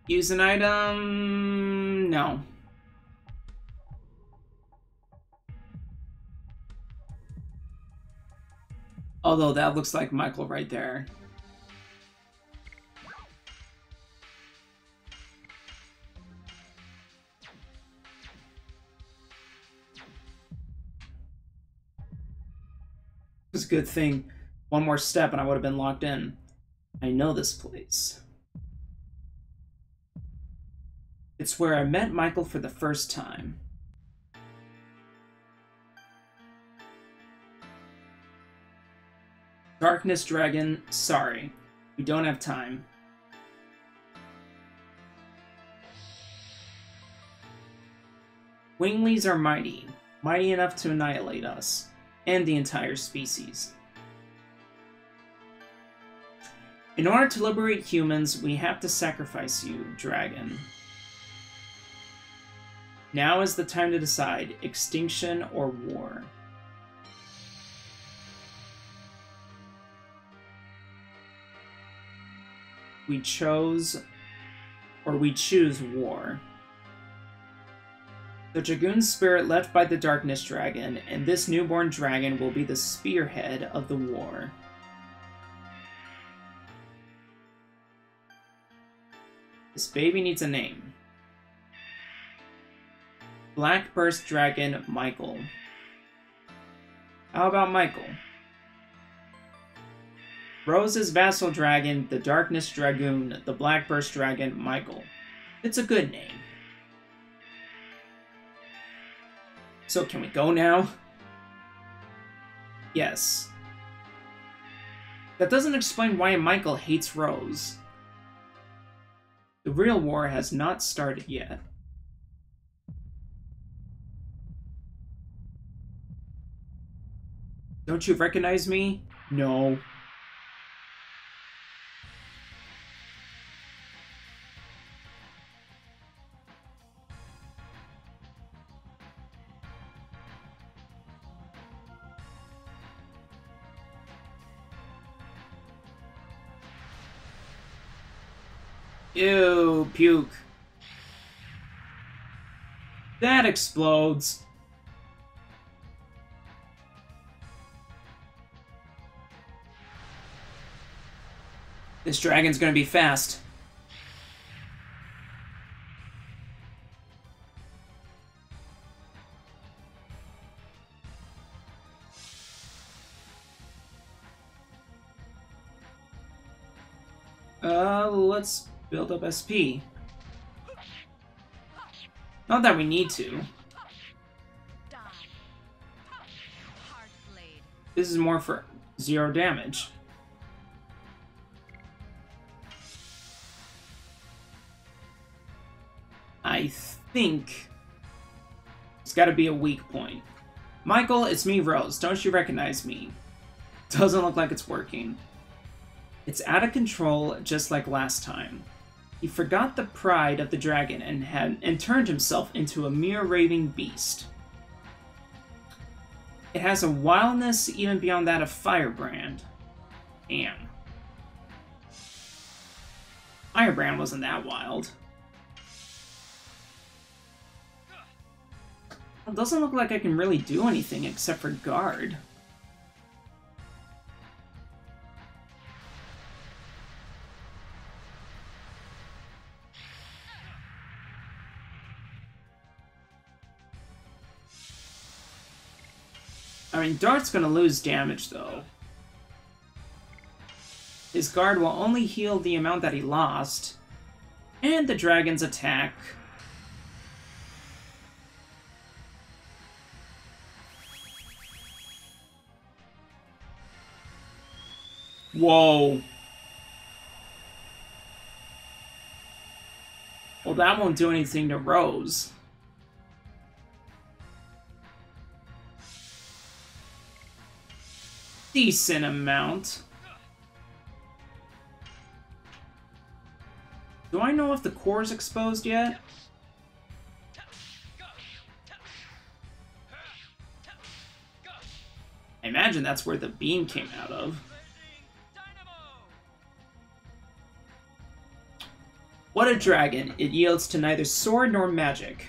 Use an item... no. Although that looks like Michael right there. It's a good thing. One more step and I would have been locked in. I know this place. It's where I met Michael for the first time. Darkness Dragon, sorry. We don't have time. Winglies are mighty. Mighty enough to annihilate us. And the entire species. In order to liberate humans, we have to sacrifice you, Dragon. Now is the time to decide, extinction or war. We choose war. The Dragoon spirit left by the Darkness Dragon, and this newborn dragon will be the spearhead of the war. This baby needs a name. Black Burst Dragon Michael. How about Michael? Rose's vassal dragon, the Darkness Dragoon, the Black Burst Dragon Michael. It's a good name. So can we go now? Yes. That doesn't explain why Michael hates Rose. The real war has not started yet. Don't you recognize me? No. Ew, puke. That explodes. This dragon's gonna be fast. Let's build up SP. Not that we need to. This is more for 0 damage. I think it's got to be a weak point. Michael, it's me, Rose. Don't you recognize me? Doesn't look like it's working. It's out of control, just like last time. He forgot the pride of the dragon and turned himself into a mere raving beast. It has a wildness even beyond that of Firebrand. Damn. Firebrand wasn't that wild. It doesn't look like I can really do anything except for guard. I mean, Dart's gonna lose damage, though. His guard will only heal the amount that he lost. And the dragon's attack. Whoa. Well, that won't do anything to Rose. Decent amount. Do I know if the core is exposed yet? I imagine that's where the beam came out of. What a dragon! It yields to neither sword nor magic.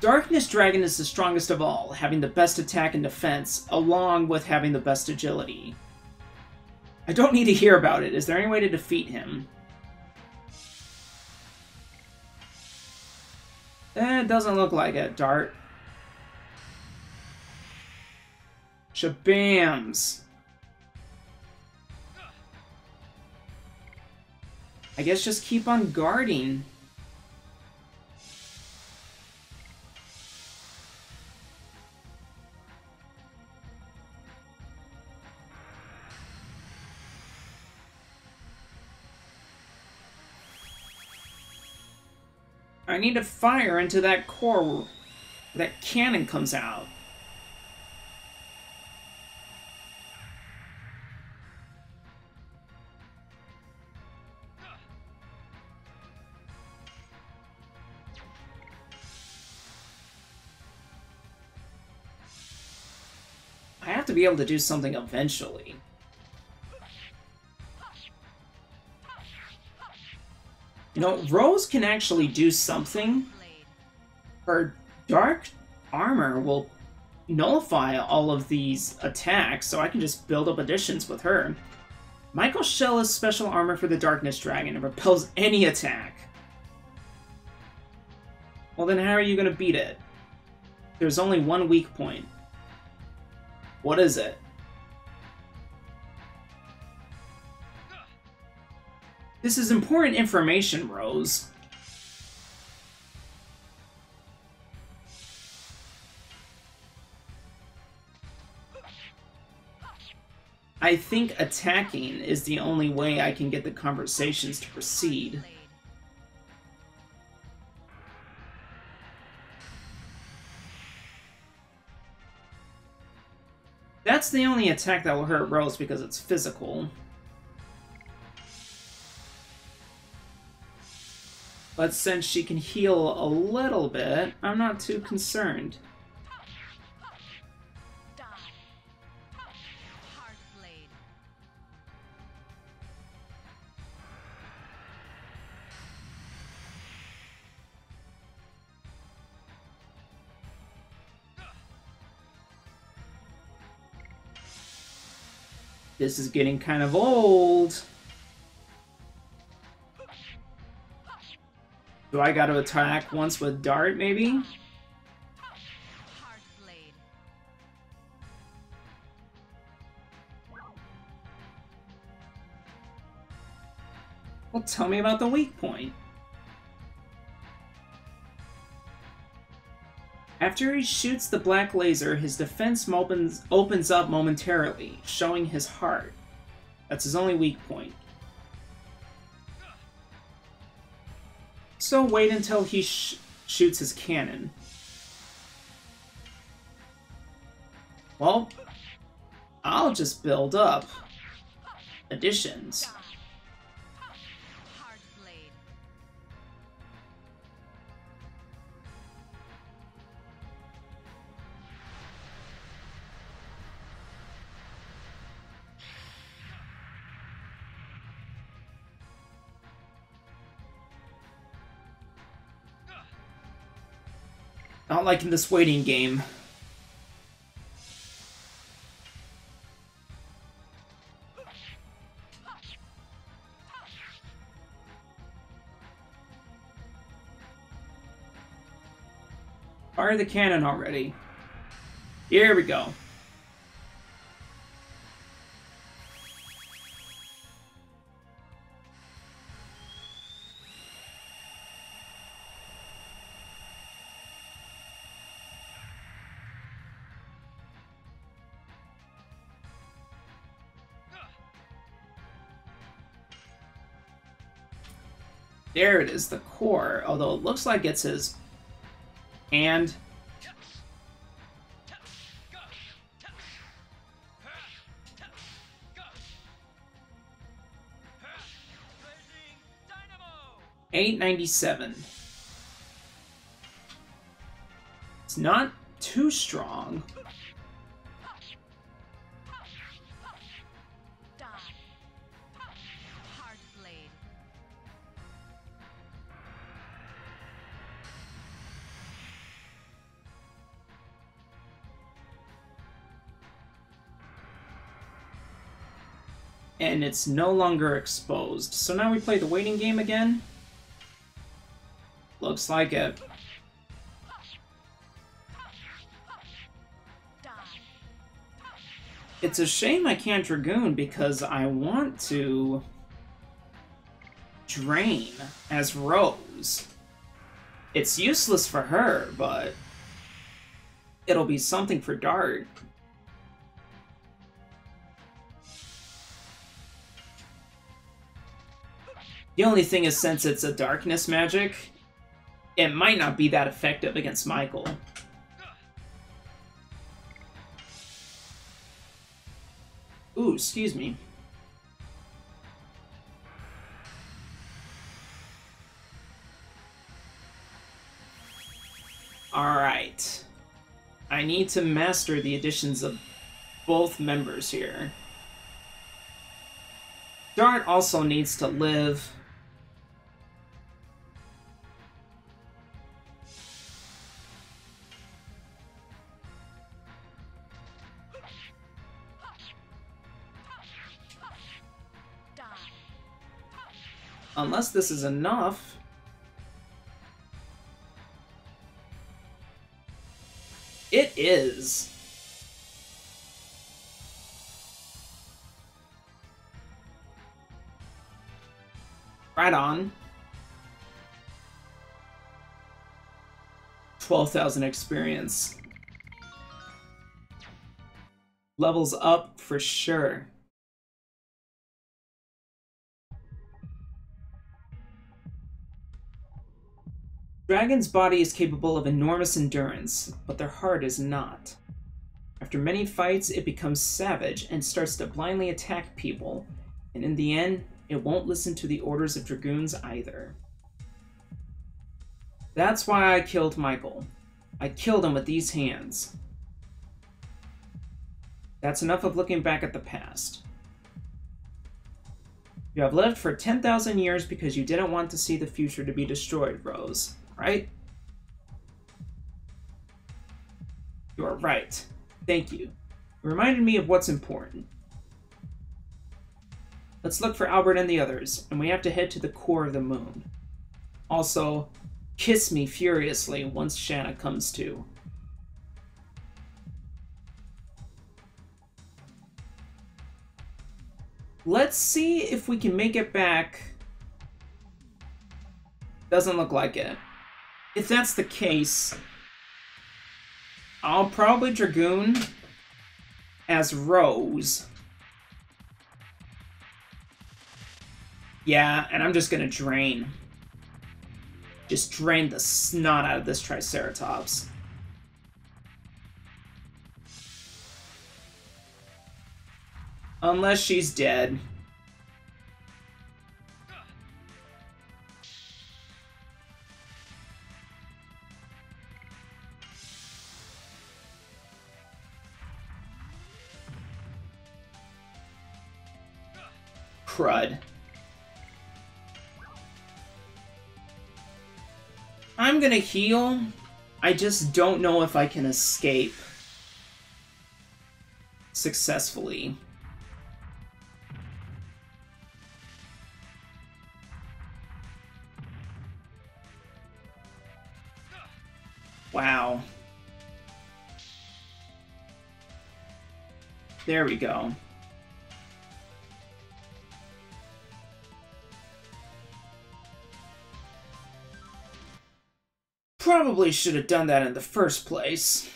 Darkness Dragon is the strongest of all, having the best attack and defense, along with having the best agility. I don't need to hear about it. Is there any way to defeat him? It doesn't look like it, Dart. Shabams! I guess just keep on guarding. I need to fire into that core where that cannon comes out. I have to be able to do something eventually. You know, Rose can actually do something. Her dark armor will nullify all of these attacks, so I can just build up additions with her. Michael's shell is special armor for the Darkness Dragon and repels any attack. Well then how are you gonna beat it? There's only one weak point. What is it? This is important information, Rose. I think attacking is the only way I can get the conversations to proceed. That's the only attack that will hurt Rose because it's physical. But since she can heal a little bit, I'm not too concerned. This is getting kind of old. Do I gotta attack once with Dart, maybe? Well, tell me about the weak point. After he shoots the black laser, his defense opens up momentarily, showing his heart. That's his only weak point. So wait until he shoots his cannon. Well, I'll just build up additions. Not liking this waiting game. Fire the cannon already. Here we go. There it is, the core, although it looks like it's his hand. 897. It's not too strong. And it's no longer exposed. So now we play the waiting game again. Looks like it. It's a shame I can't Dragoon because I want to Drain as Rose. It's useless for her, but it'll be something for Dart. The only thing is, since it's a darkness magic, it might not be that effective against Michael. Ooh, excuse me. Alright. I need to master the additions of both members here. Dart also needs to live. Unless this is enough. It is. Right on. 12,000 experience. Levels up for sure. Dragon's body is capable of enormous endurance, but their heart is not. After many fights, it becomes savage and starts to blindly attack people, and in the end, it won't listen to the orders of Dragoons either. That's why I killed Michael. I killed him with these hands. That's enough of looking back at the past. You have lived for 10,000 years because you didn't want to see the future to be destroyed, Rose. Right? You are right. Thank you. It reminded me of what's important. Let's look for Albert and the others, and we have to head to the core of the moon. Also, kiss me furiously once Shanna comes to. Let's see if we can make it back. Doesn't look like it. If that's the case, I'll probably Dragoon as Rose. Yeah, and I'm just gonna drain. Just drain the snot out of this Triceratops. Unless she's dead. Crud. I'm gonna heal. I just don't know if I can escape successfully. Wow. There we go. Probably should have done that in the first place.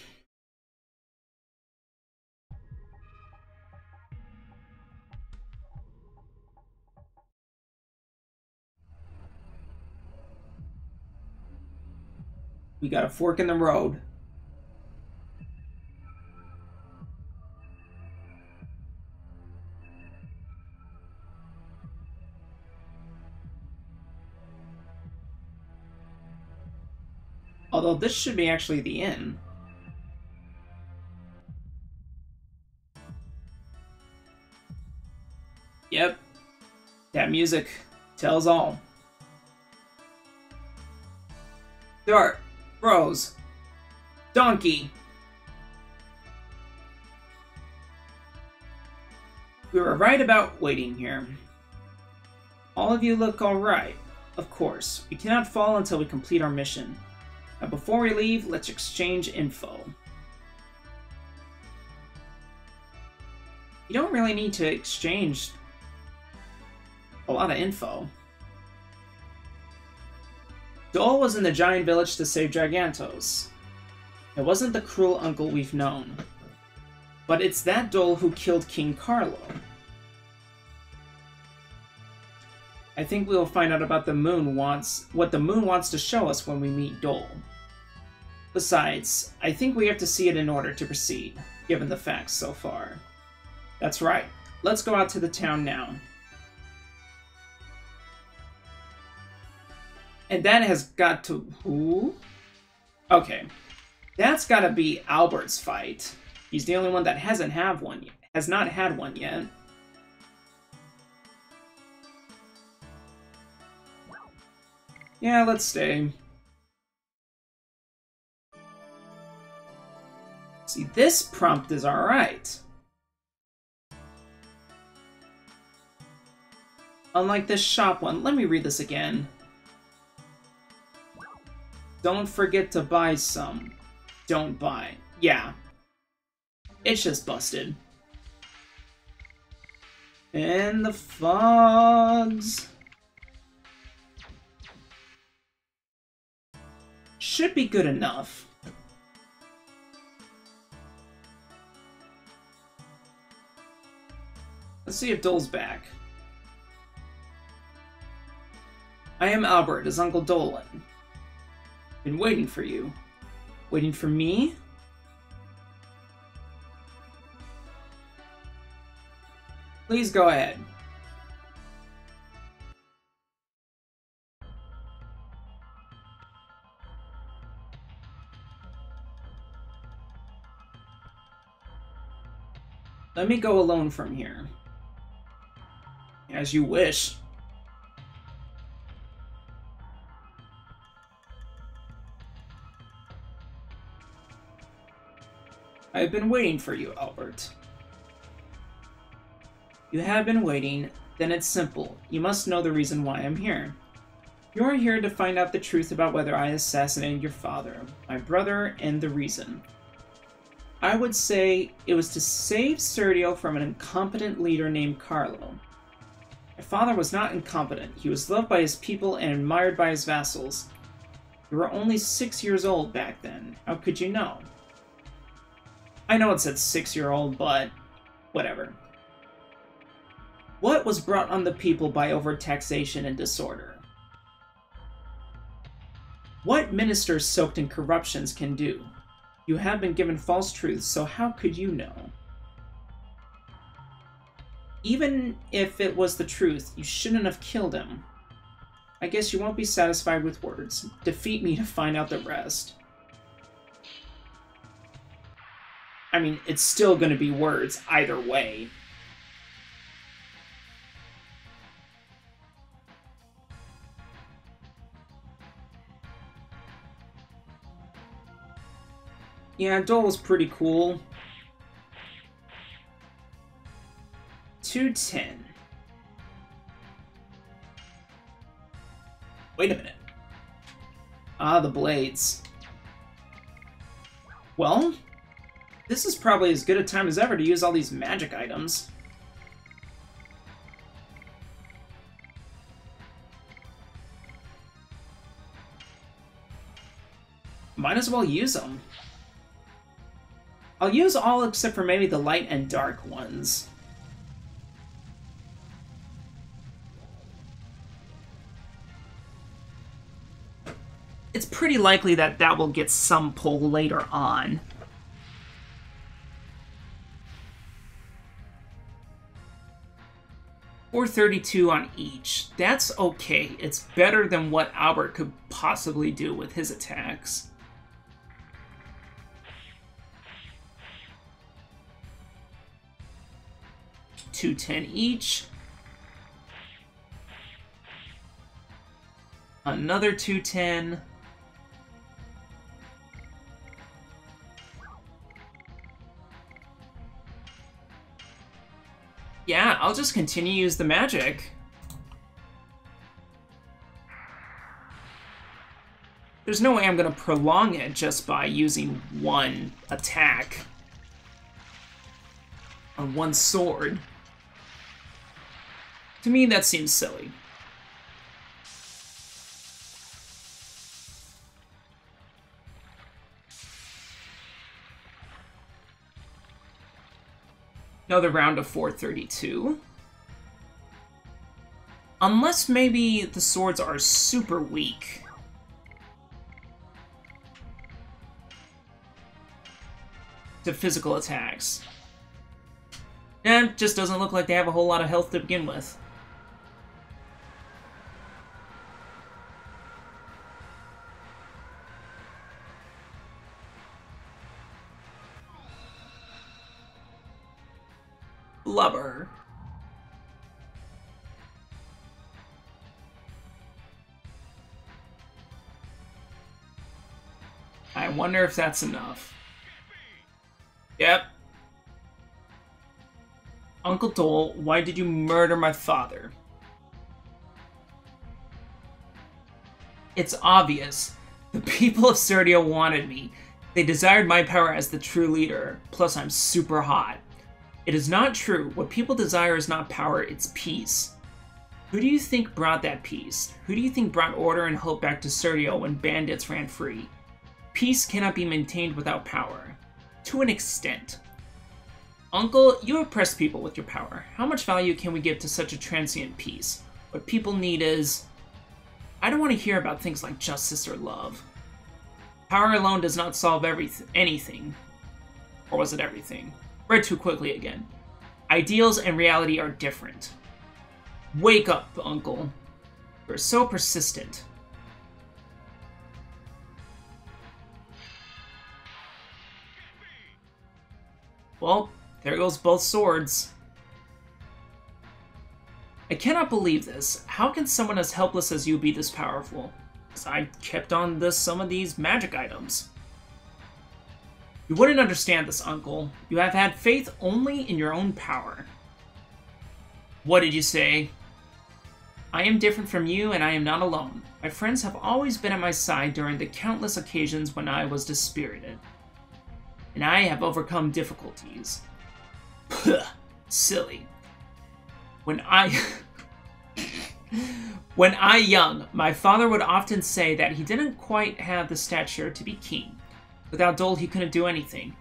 We got a fork in the road. Although this should be actually the inn. Yep. That music tells all. Dart. Rose. Donkey. We were right about waiting here. All of you look alright. Of course, we cannot fall until we complete our mission. Now before we leave, let's exchange info. You don't really need to exchange a lot of info. Dole was in the giant village to save Dragantos. It wasn't the cruel uncle we've known. But it's that Dole who killed King Carlo. I think we'll find out about what the moon wants to show us when we meet Dole. Besides, I think we have to see it in order to proceed, given the facts so far. That's right. Let's go out to the town now. And that has got to... Who? Okay. That's gotta be Albert's fight. He's the only one that has not had one yet. Yeah, let's stay. See, this prompt is alright. Unlike this shop one, let me read this again. Don't forget to buy some. Don't buy. Yeah. It's just busted. And the fogs... should be good enough. Let's see if Dole's back. I am Albert, his Uncle Dolan. Been waiting for you. Waiting for me? Please go ahead. Let me go alone from here. As you wish. I've been waiting for you, Albert. You have been waiting, then it's simple. You must know the reason why I'm here. You are here to find out the truth about whether I assassinated your father, my brother, and the reason. I would say it was to save Sergio from an incompetent leader named Carlo. My father was not incompetent. He was loved by his people and admired by his vassals. You were only 6 years old back then. How could you know? I know it said 6-year-old, but whatever. What was brought on the people by overtaxation and disorder? What ministers soaked in corruptions can do? You have been given false truths, so how could you know? Even if it was the truth, you shouldn't have killed him. I guess you won't be satisfied with words. Defeat me to find out the rest. I mean, it's still going to be words either way. Yeah, Dole was pretty cool. 210. Wait a minute. Ah, the blades. Well, this is probably as good a time as ever to use all these magic items. Might as well use them. I'll use all except for maybe the light and dark ones. It's pretty likely that that will get some pull later on. $432 on each. That's okay. It's better than what Albert could possibly do with his attacks. 210 each. Another 210. Yeah, I'll just continue to use the magic. There's no way I'm gonna prolong it just by using one attack on one sword. To me, that seems silly. Another round of 432. Unless maybe the swords are super weak. To physical attacks. And it just doesn't look like they have a whole lot of health to begin with. Blubber. I wonder if that's enough. Yep. Uncle Dole, why did you murder my father? It's obvious. The people of Serdio wanted me. They desired my power as the true leader. Plus, I'm super hot. It is not true. What people desire is not power, it's peace. Who do you think brought that peace? Who do you think brought order and hope back to Serdio when bandits ran free? Peace cannot be maintained without power. To an extent. Uncle, you oppress people with your power. How much value can we give to such a transient peace? What people need is... I don't want to hear about things like justice or love. Power alone does not solve anything. Or was it everything? Read too quickly again. Ideals and reality are different. Wake up, Uncle. You're so persistent. Well, there goes both swords. I cannot believe this. How can someone as helpless as you be this powerful? Because I kept on some of these magic items. You wouldn't understand this, Uncle. You have had faith only in your own power. What did you say? I am different from you, and I am not alone. My friends have always been at my side during the countless occasions when I was dispirited. And I have overcome difficulties. Puh, silly. When young, my father would often say that he didn't quite have the stature to be king. Without Dole, he couldn't do anything.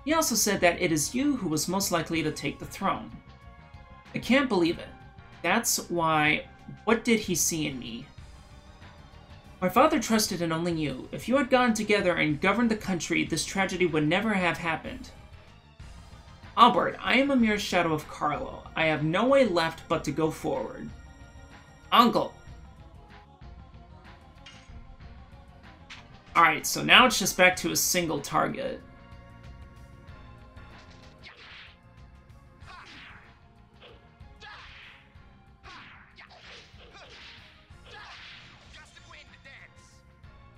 He also said that it is you who was most likely to take the throne. I can't believe it. That's why, what did he see in me? My father trusted in only you. If you had gotten together and governed the country, this tragedy would never have happened. Albert, I am a mere shadow of Carlo. I have no way left but to go forward. Uncle! Alright, so now it's just back to a single target.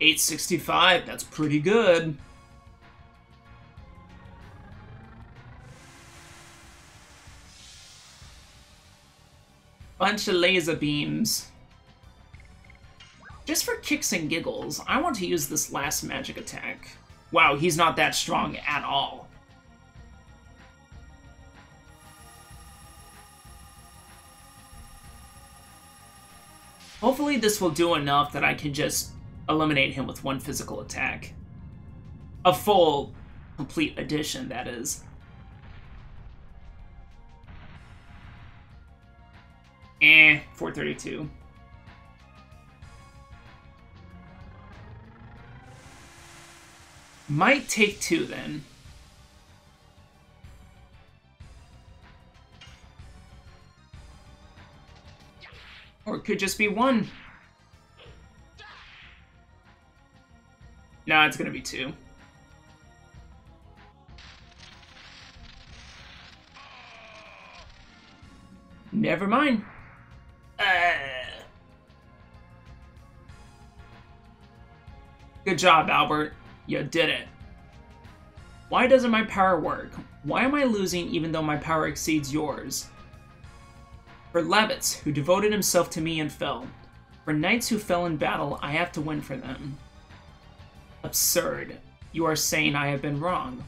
$865, that's pretty good. Bunch of laser beams. Just for kicks and giggles, I want to use this last magic attack. Wow, he's not that strong at all. Hopefully this will do enough that I can just eliminate him with one physical attack. A full, complete addition, that is. 432. Might take two, then. Or it could just be one. No, it's gonna be two. Never mind. Good job, Albert. You did it. Why doesn't my power work? Why am I losing even though my power exceeds yours? For Levitz, who devoted himself to me and fell. For knights who fell in battle, I have to win for them. Absurd. You are saying I have been wrong.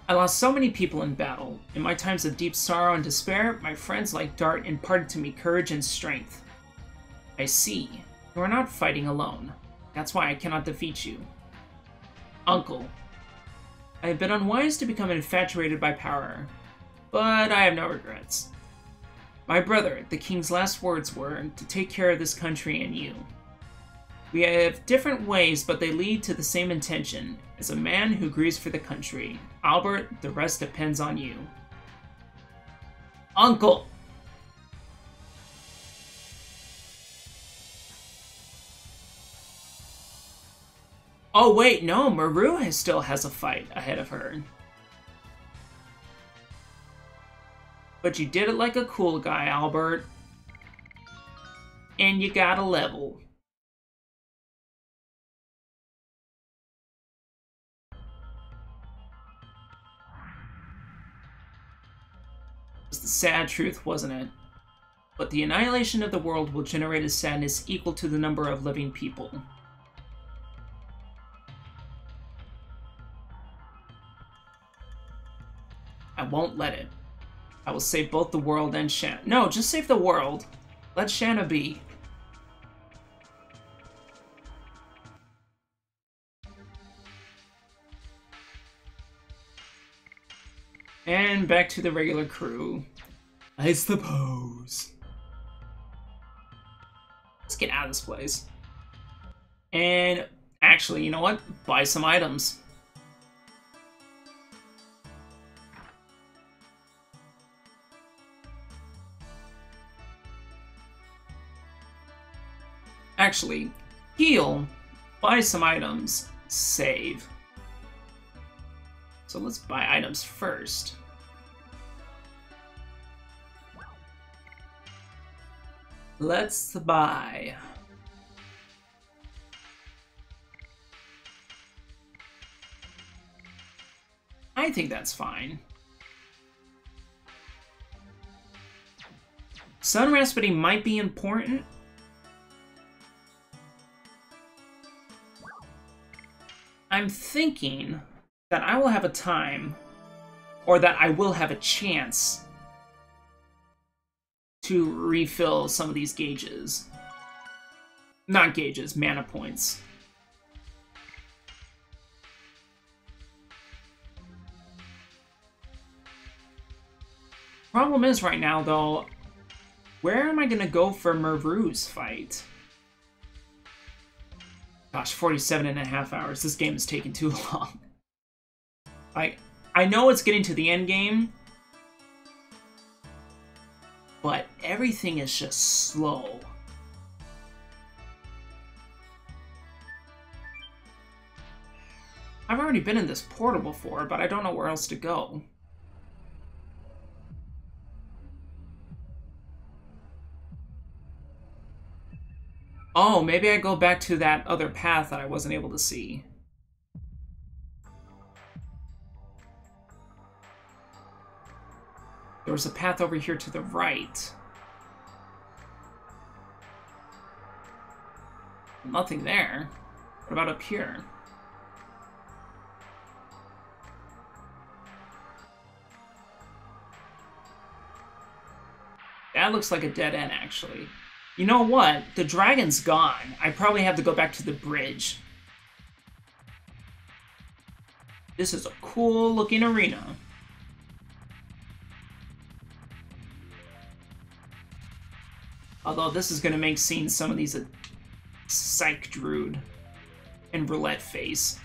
I lost so many people in battle. In my times of deep sorrow and despair, my friends like Dart imparted to me courage and strength. I see. You are not fighting alone. That's why I cannot defeat you. Uncle. I have been unwise to become infatuated by power, but I have no regrets. My brother, the king's last words were to take care of this country and you. We have different ways, but they lead to the same intention. As a man who grieves for the country, Albert, the rest depends on you. Uncle! Oh wait, no, Maru still has a fight ahead of her. But you did it like a cool guy, Albert. And you got a level. It was the sad truth, wasn't it? But the annihilation of the world will generate a sadness equal to the number of living people. I won't let it. I will save both the world and Shanna. No, just save the world. Let Shanna be. And back to the regular crew. I suppose. Let's get out of this place. And actually, you know what? Buy some items. Actually, heal, buy some items, save. So let's buy items first. Let's buy. I think that's fine. Sun Raspity might be important. I'm thinking that I will have a time, or that I will have a chance to refill some of these gauges. Not gauges, mana points. Problem is right now, though, where am I gonna go for Maru's fight? Gosh, 47.5 hours. This game is taking too long. I know it's getting to the end game, but everything is just slow. I've already been in this portal before, but I don't know where else to go. Oh, maybe I go back to that other path that I wasn't able to see. There was a path over here to the right. Nothing there. What about up here? That looks like a dead end, actually. You know what? The dragon's gone. I probably have to go back to the bridge. This is a cool looking arena. Although this is going to make seeing some of these a Psych Druid and Roulette Face.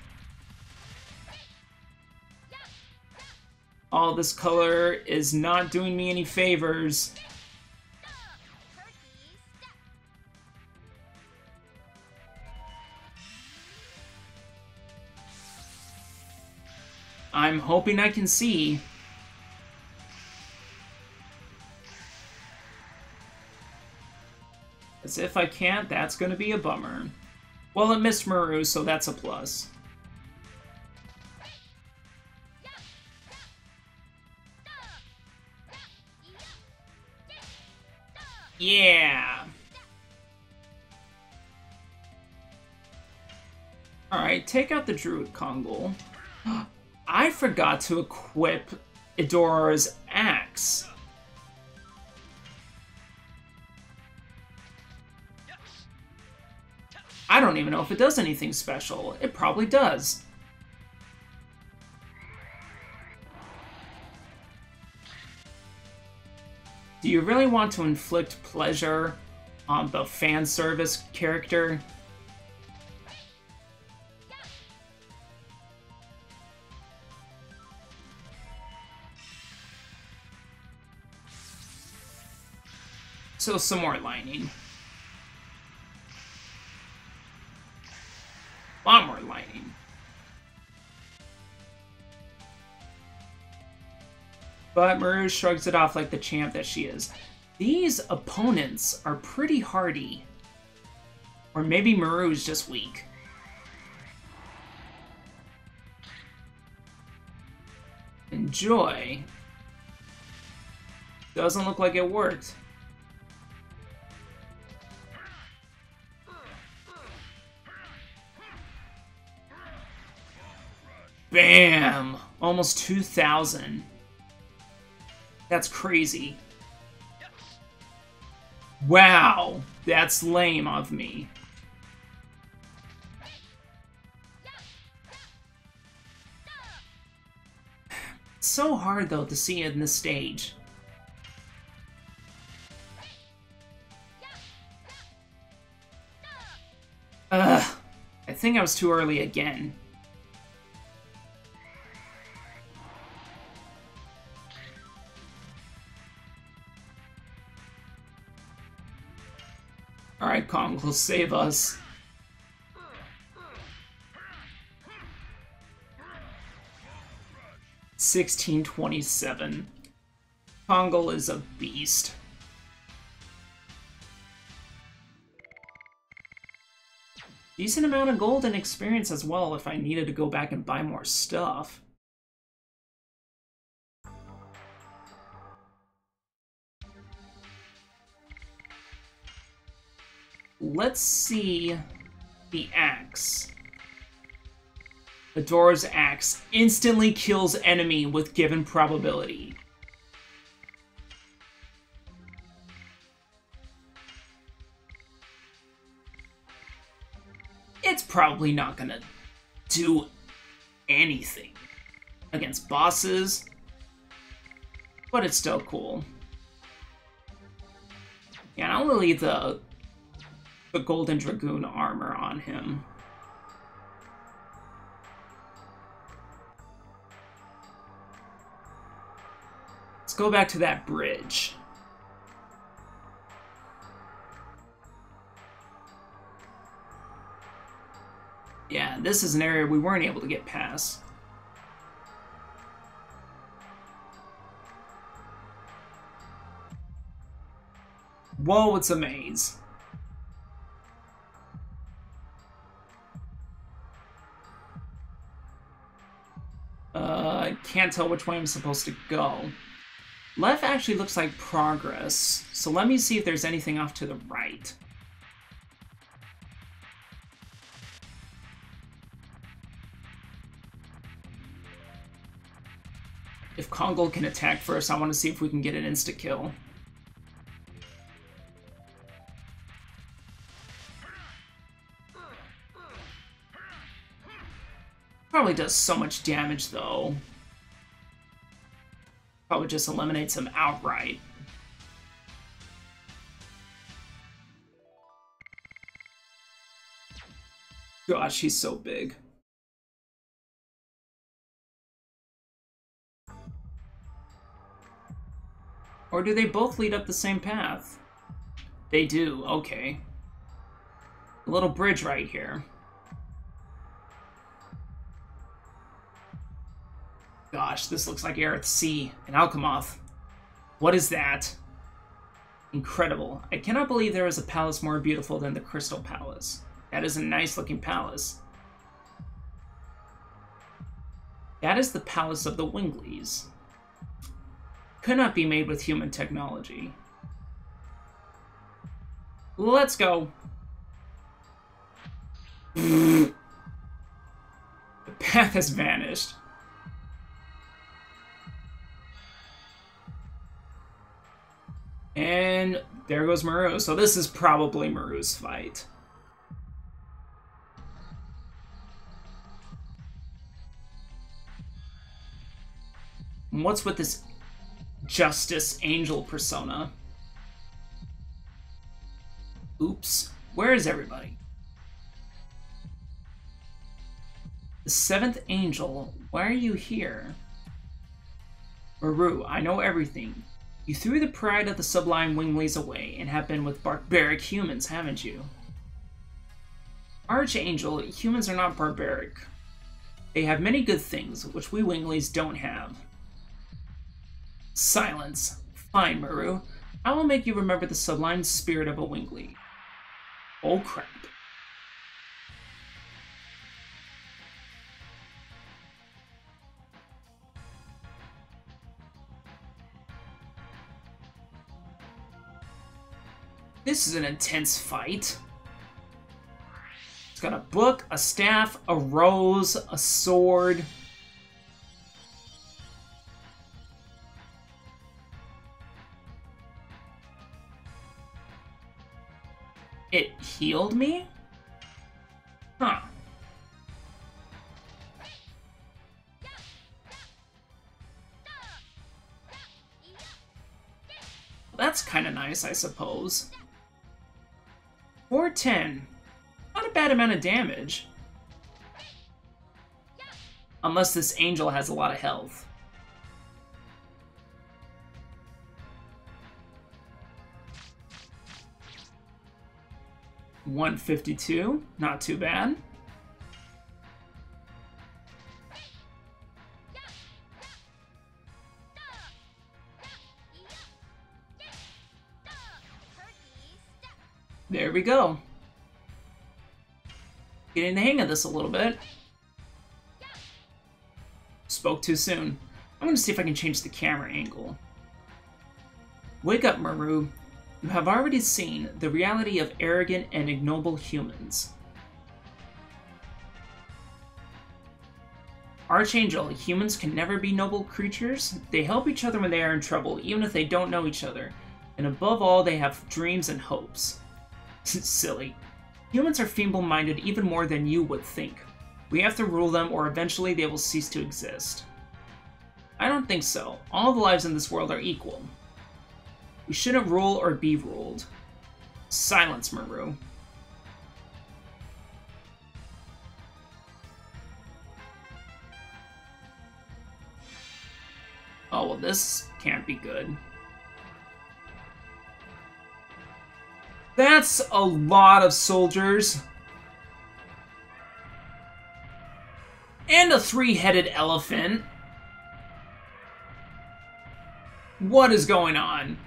All this color is not doing me any favors. I'm hoping I can see. As if I can't, that's gonna be a bummer. Well, it missed Maru, so that's a plus. Yeah! Alright, take out the Druid Kongol. I forgot to equip Edora's axe. I don't even know if it does anything special. It probably does. Do you really want to inflict pleasure on the fan service character? So some more lightning. A lot more lightning. But Maru shrugs it off like the champ that she is. These opponents are pretty hardy. Or maybe Maru's just weak. Enjoy. Doesn't look like it worked. Bam! Almost 2,000. That's crazy. Wow! That's lame of me. It's so hard, though, to see it in this stage. Ugh. I think I was too early again. Alright, Kong will save us. $16.27. Kongol is a beast. Decent amount of gold and experience as well if I needed to go back and buy more stuff. Let's see the axe. Edora's axe instantly kills enemy with given probability. It's probably not gonna do anything against bosses, but it's still cool. Yeah, I'll leave the Golden Dragoon armor on him. Let's go back to that bridge. Yeah, this is an area we weren't able to get past. Whoa, it's a maze. I can't tell which way I'm supposed to go. Left actually looks like progress, so let me see if there's anything off to the right. If Kongol can attack first, I want to see if we can get an insta-kill. Probably does so much damage, though. Probably just eliminates him outright. Gosh, he's so big. Or do they both lead up the same path? They do, okay. A little bridge right here. Gosh, this looks like Aerith C. and Alchemoth. What is that? Incredible. I cannot believe there is a palace more beautiful than the Crystal Palace. That is a nice-looking palace. That is the Palace of the Wingleys. Could not be made with human technology. Let's go. The path has vanished. And there goes Maru. So this is probably Maru's fight. And what's with this Justice Angel persona? Oops. Where is everybody? The 7th Angel, why are you here? Maru, I know everything. You threw the pride of the Sublime Wingleys away and have been with barbaric humans, haven't you? Archangel, humans are not barbaric. They have many good things, which we Wingleys don't have. Silence. Fine, Maru. I will make you remember the sublime spirit of a Wingley. Oh crap. This is an intense fight. It's got a book, a staff, a rose, a sword. It healed me? Huh. That's kind of nice, I suppose. 410. Not a bad amount of damage. Unless this angel has a lot of health. $152, not too bad. There we go. Getting the hang of this a little bit. Spoke too soon. I'm going to see if I can change the camera angle. Wake up, Maru. You have already seen the reality of arrogant and ignoble humans. Archangel, humans can never be noble creatures. They help each other when they are in trouble, even if they don't know each other. And above all, they have dreams and hopes. Silly. Humans are feeble-minded even more than you would think. We have to rule them, or eventually they will cease to exist. I don't think so. All the lives in this world are equal. We shouldn't rule or be ruled. Silence, Maru. Oh, well, this can't be good. That's a lot of soldiers. And a 3-headed elephant. What is going on?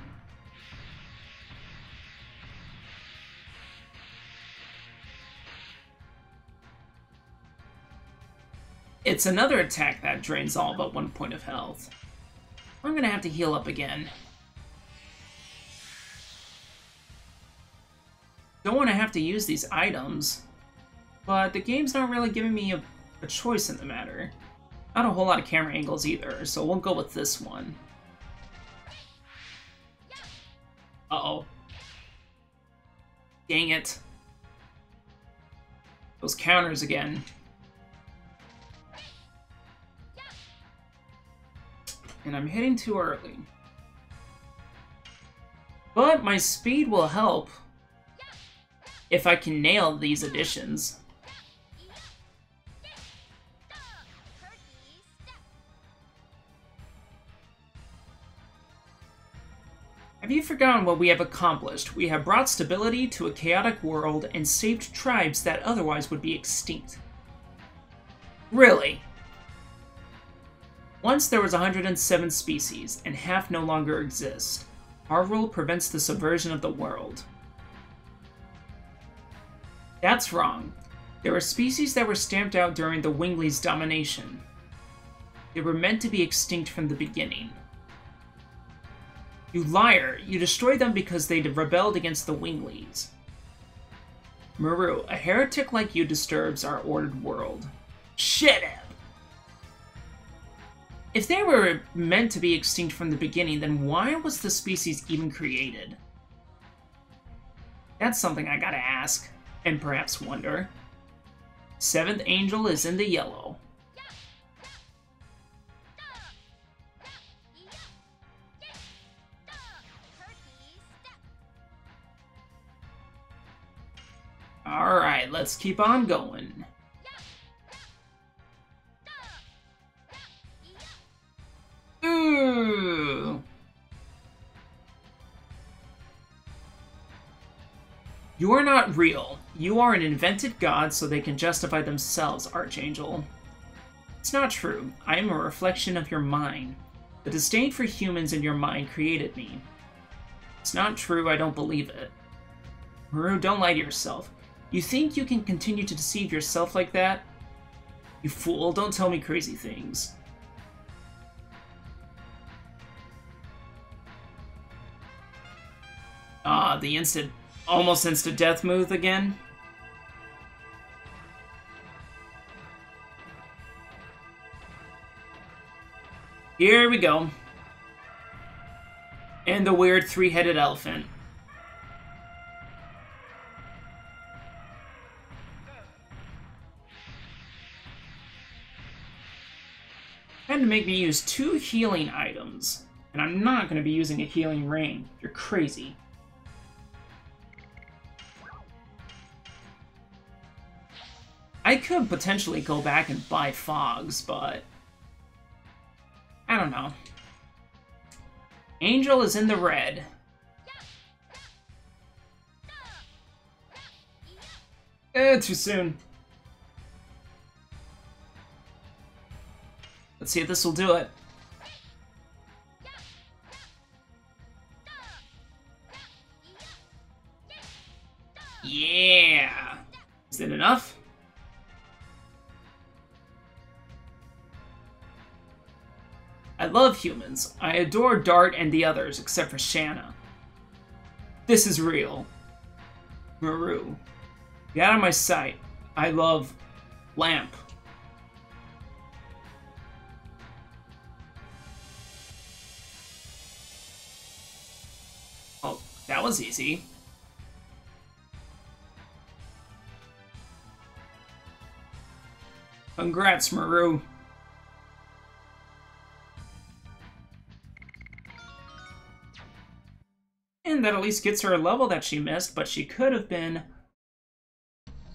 It's another attack that drains all but 1 point of health. I'm gonna have to heal up again. Don't want to have to use these items, but the game's not really giving me a choice in the matter. Not a whole lot of camera angles either, so we'll go with this one. Uh-oh. Dang it. Those counters again. And I'm hitting too early. But my speed will help if I can nail these additions. Have you forgotten what we have accomplished? We have brought stability to a chaotic world and saved tribes that otherwise would be extinct. Really? Once there was 107 species, and half no longer exist. Our rule prevents the subversion of the world. That's wrong. There were species that were stamped out during the Winglies' domination. They were meant to be extinct from the beginning. You liar! You destroyed them because they rebelled against the Winglies. Maru, a heretic like you disturbs our ordered world. Shut up! If they were meant to be extinct from the beginning, then why was the species even created? That's something I gotta ask, and perhaps wonder. Seventh angel is in the yellow. Alright, let's keep on going. Ooh. You are not real. You are an invented god so they can justify themselves, Archangel. It's not true. I am a reflection of your mind. The disdain for humans in your mind created me. It's not true, I don't believe it. Maru, don't lie to yourself. You think you can continue to deceive yourself like that? You fool, don't tell me crazy things. Ah, the almost instant death move again? Here we go. And the weird three-headed elephant. Had to make me use 2 healing items. And I'm not going to be using a healing ring. You're crazy. I could potentially go back and buy fogs, but I don't know. Angel is in the red. Too soon. Let's see if this will do it. Yeah! Is it enough? I love humans. I adore Dart and the others, except for Shanna. This is real. Maru. Get out of my sight. I love Lamp. Oh, that was easy. Congrats, Maru. And that at least gets her a level that she missed, but she could have been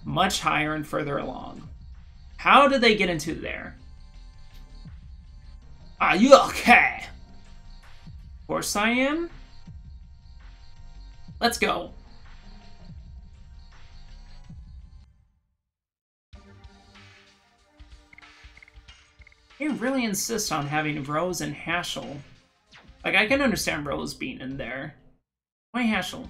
much higher and further along. How did they get into there? Are you okay? Of course I am. Let's go. You really insist on having Rose and Haschel. Like, I can understand Rose being in there. Why Haschel?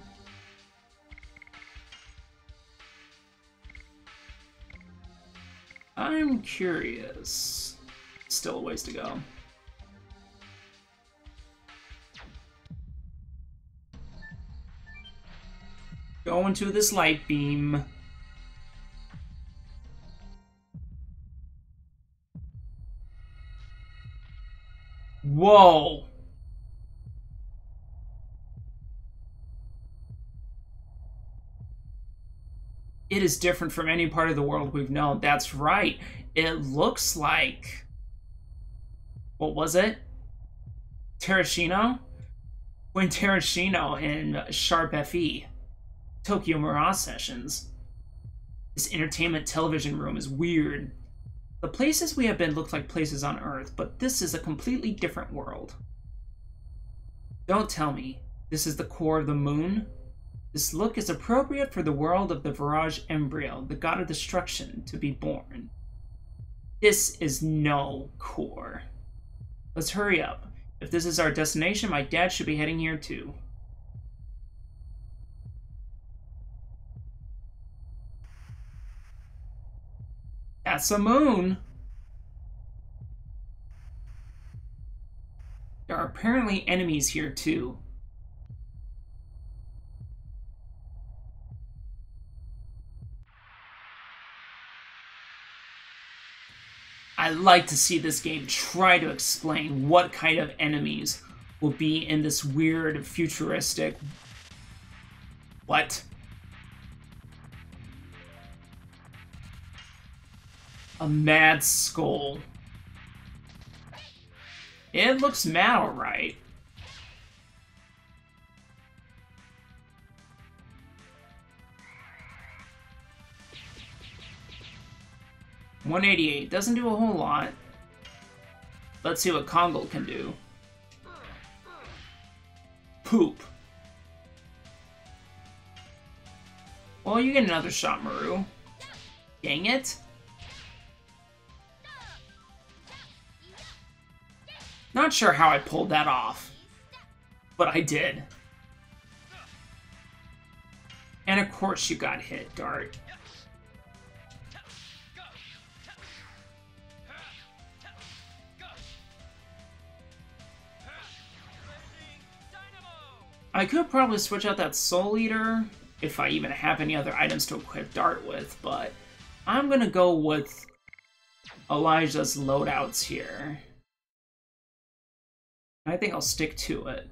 I'm curious. Still a ways to go. Go into this light beam. Whoa! It is different from any part of the world we've known. That's right. It looks like... What was it? Terashino? When Terashino in Sharp FE. Tokyo Mirage Sessions. This entertainment television room is weird. The places we have been look like places on Earth, but this is a completely different world. Don't tell me. This is the core of the moon? This look is appropriate for the world of the Virage Embryo, the god of destruction, to be born. This is no core. Let's hurry up. If this is our destination, my dad should be heading here too. That's a moon. There are apparently enemies here too. I like to see this game try to explain what kind of enemies will be in this weird, futuristic... What? A mad skull. It looks mad alright. $188 doesn't do a whole lot. Let's see what Kongle can do. Poop. Well, you get another shot, Maru. Dang it. Not sure how I pulled that off, but I did. And of course you got hit, Dart. I could probably switch out that Soul Eater if I even have any other items to equip Dart with, but I'm gonna go with Elijah's loadouts here. I think I'll stick to it.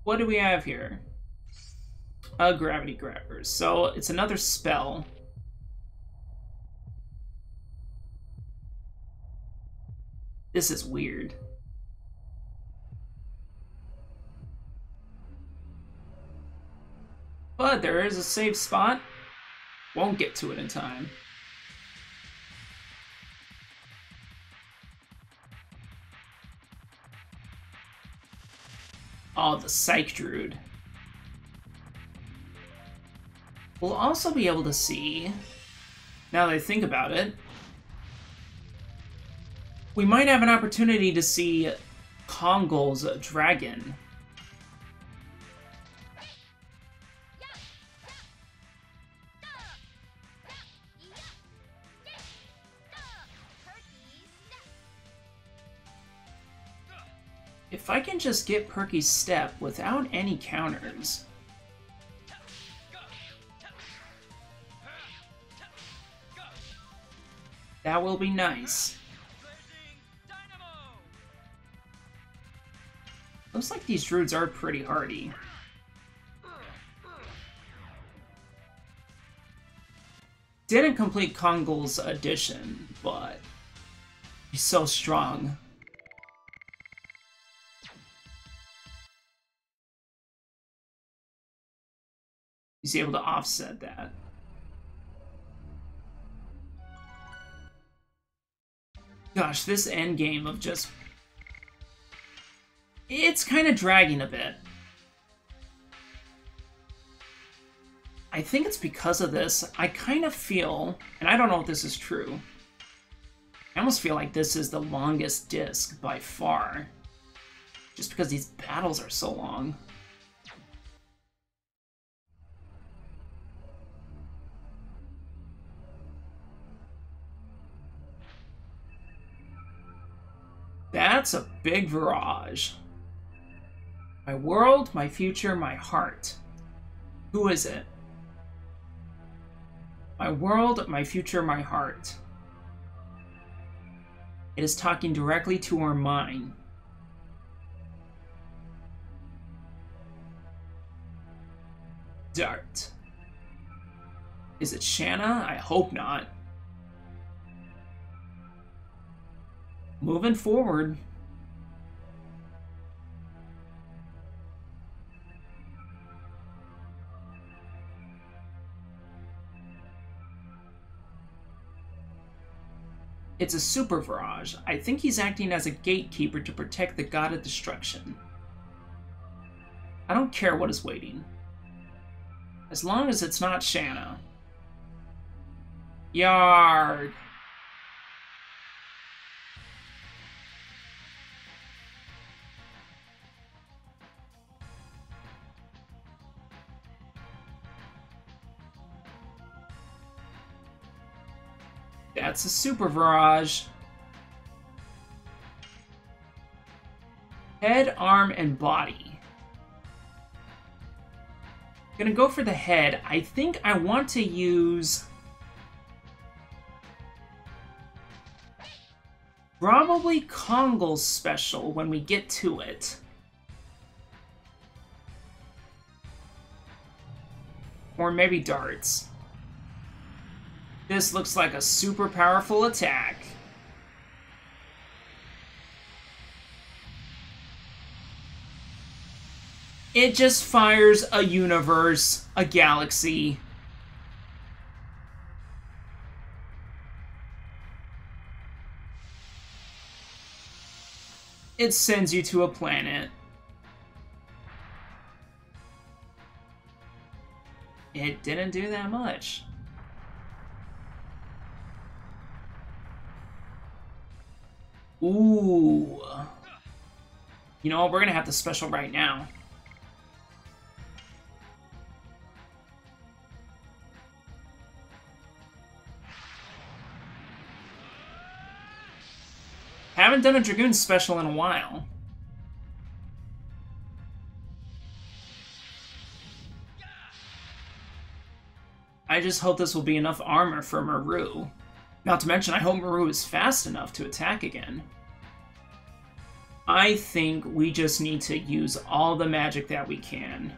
What do we have here? A Gravity Grabber. So it's another spell. This is weird. But there is a save spot. Won't get to it in time. Oh, the Psych Druid. We'll also be able to see, now that I think about it, we might have an opportunity to see Kongle's dragon. If I can just get Perky's Step without any counters... that will be nice. Looks like these druids are pretty hardy. Didn't complete Kongle's addition, but he's so strong. He's able to offset that. Gosh, this endgame of just... it's kind of dragging a bit. I think it's because of this. I kind of feel, and I don't know if this is true, I almost feel like this is the longest disc by far. Just because these battles are so long. That's a big virage. My world, my future, my heart. Who is it? My world, my future, my heart. It is talking directly to our mind. Dart. Is it Shanna? I hope not. Moving forward. It's a super virage. I think he's acting as a gatekeeper to protect the god of destruction. I don't care what is waiting. As long as it's not Shanna. Yard. That's a super barrage. Head, arm, and body. Gonna go for the head. I think I want to use... probably Kongol's special when we get to it. Or maybe darts. This looks like a super powerful attack. It just fires a universe, a galaxy. It sends you to a planet. It didn't do that much. Ooh. You know what? We're gonna have the special right now. Haven't done a Dragoon special in a while. I just hope this will be enough armor for Maru. Not to mention, I hope Maru is fast enough to attack again. I think we just need to use all the magic that we can.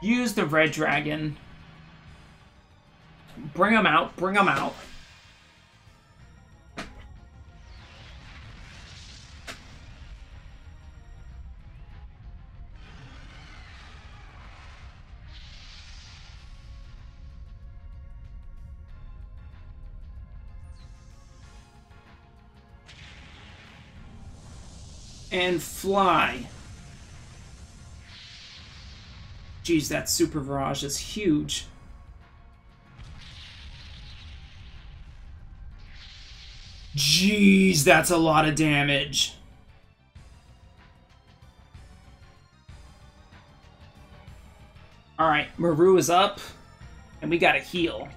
Use the red dragon. Bring them out, bring them out. And fly. Jeez, that super barrage is huge. Jeez, that's a lot of damage. Alright, Maru is up, and we gotta heal.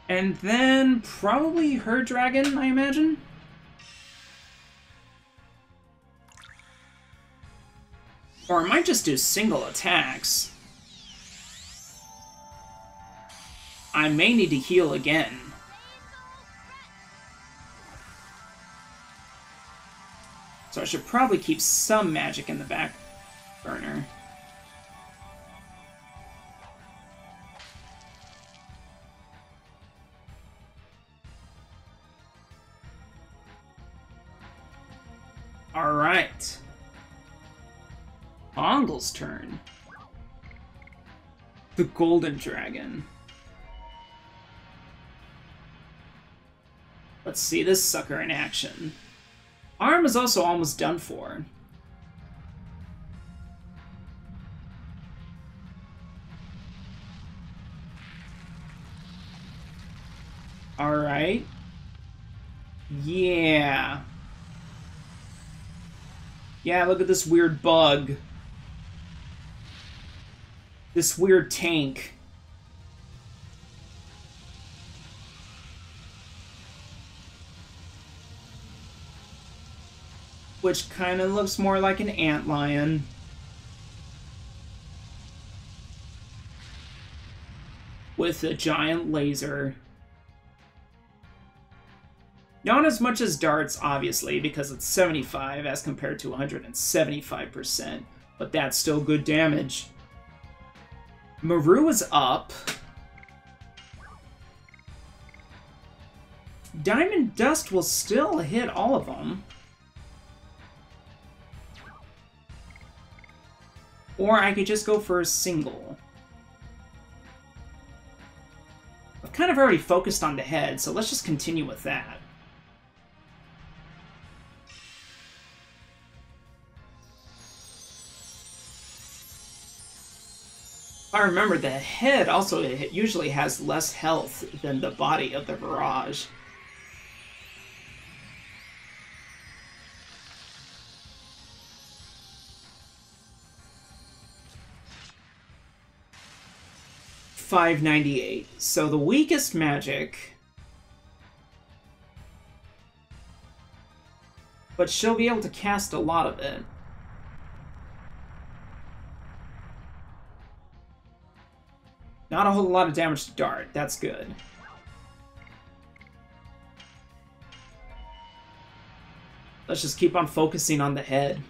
And then probably her dragon, I imagine? Or I might just do single attacks. I may need to heal again. So I should probably keep some magic in the back burner. Alright. Ongel's turn. The Golden Dragon. Let's see this sucker in action. Arm is also almost done for. Alright. Yeah. Yeah, look at this weird bug. This weird tank. Which kind of looks more like an antlion. With a giant laser. Not as much as darts, obviously, because it's 75 as compared to 175%, but that's still good damage. Maru is up. Diamond Dust will still hit all of them. Or I could just go for a single. I've kind of already focused on the head, so let's just continue with that. If I remember, the head also usually has less health than the body of the barrage. 598. So the weakest magic. But she'll be able to cast a lot of it. Not a whole lot of damage to Dart. That's good. Let's just keep on focusing on the head.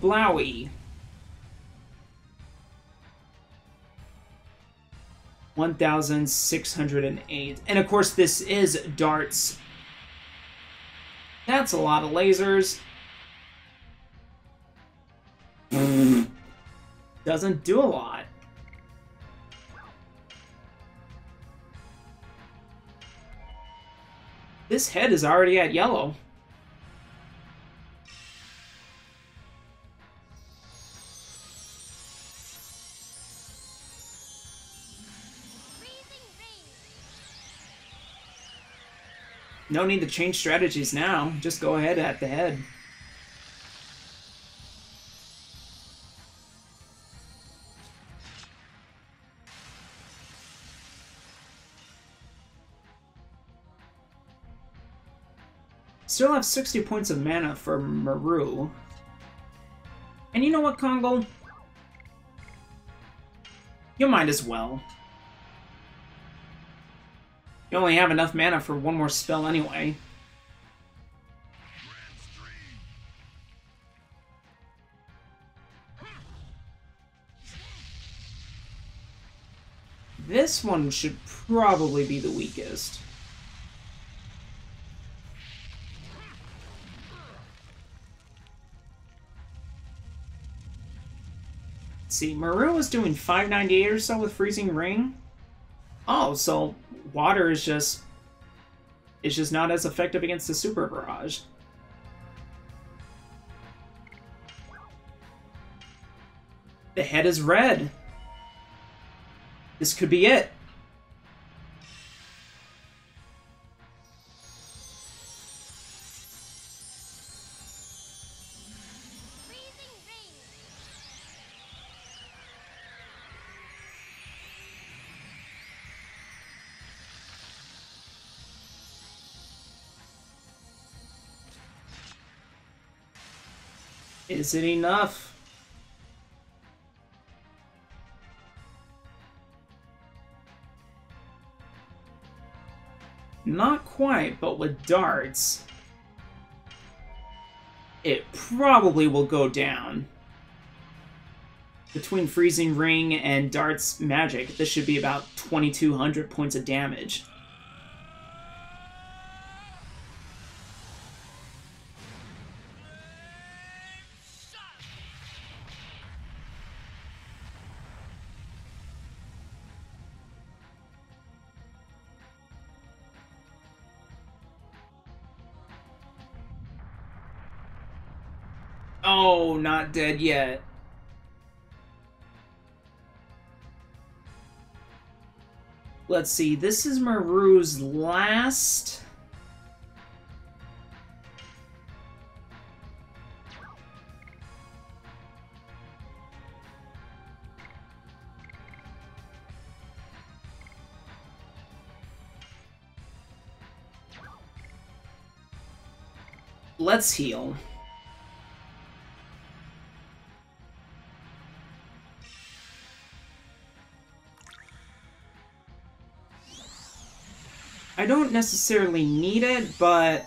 Blowy. 1,608. And of course, this is Dart's. That's a lot of lasers. Doesn't do a lot. This head is already at yellow. No need to change strategies now. Just go ahead at the head. Still have 60 points of mana for Maru. And you know what, Kongo? You might as well. You only have enough mana for one more spell anyway. This one should probably be the weakest. Let's see, Maru was doing 598 or so with Freezing Ring. Oh, so water is just not as effective against the Super Barrage. The head is red. This could be it. Is it enough? Not quite, but with darts, it probably will go down. Between Freezing Ring and Dart's magic, this should be about 2,200 points of damage. Oh, not dead yet. Let's see, this is Maru's last... Let's heal. I don't necessarily need it, but...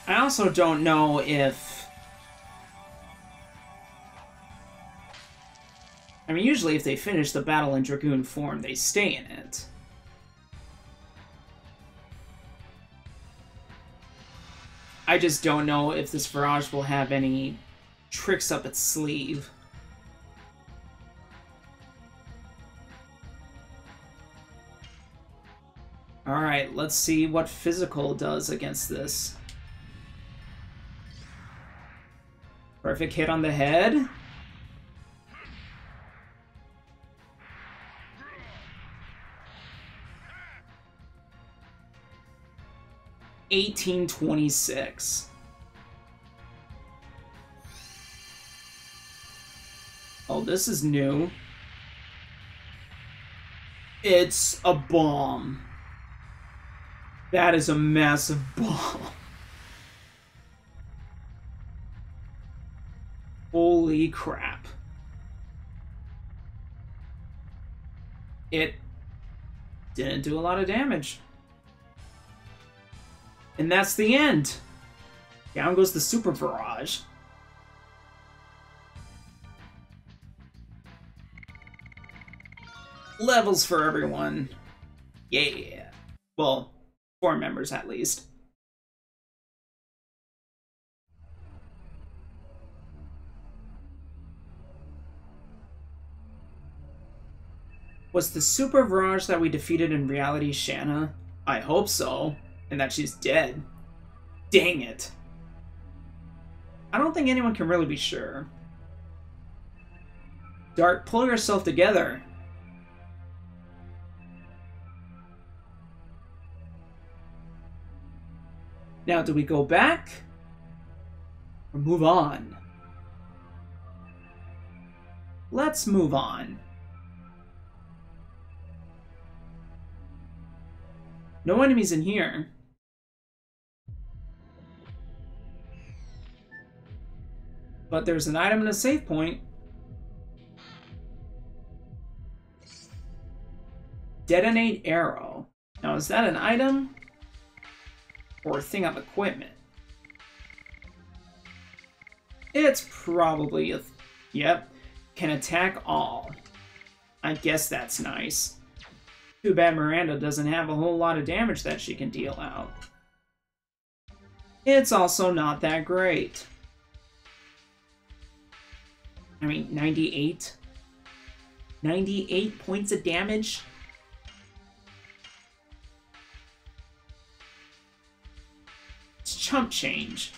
I also don't know if... I mean, usually if they finish the battle in Dragoon form, they stay in it. I just don't know if this Barrage will have any tricks up its sleeve. Alright, let's see what physical does against this. Perfect hit on the head. $18.26. Oh, this is new. It's a bomb. That is a massive bomb. Holy crap. It didn't do a lot of damage. And that's the end. Down goes the Super Barrage. Levels for everyone. Yeah. Well, 4 members at least. Was the Super Barrage that we defeated in reality Shanna? I hope so. And that she's dead. Dang it. I don't think anyone can really be sure. Dart, pull yourself together. Now, do we go back? Or move on? Let's move on. No enemies in here. But there's an item and a save point. Detonate arrow. Now, is that an item? Or a thing of equipment? It's probably a... Yep. Can attack all. I guess that's nice. Too bad Miranda doesn't have a whole lot of damage that she can deal out. It's also not that great. I mean, 98? 98 points of damage? It's chump change.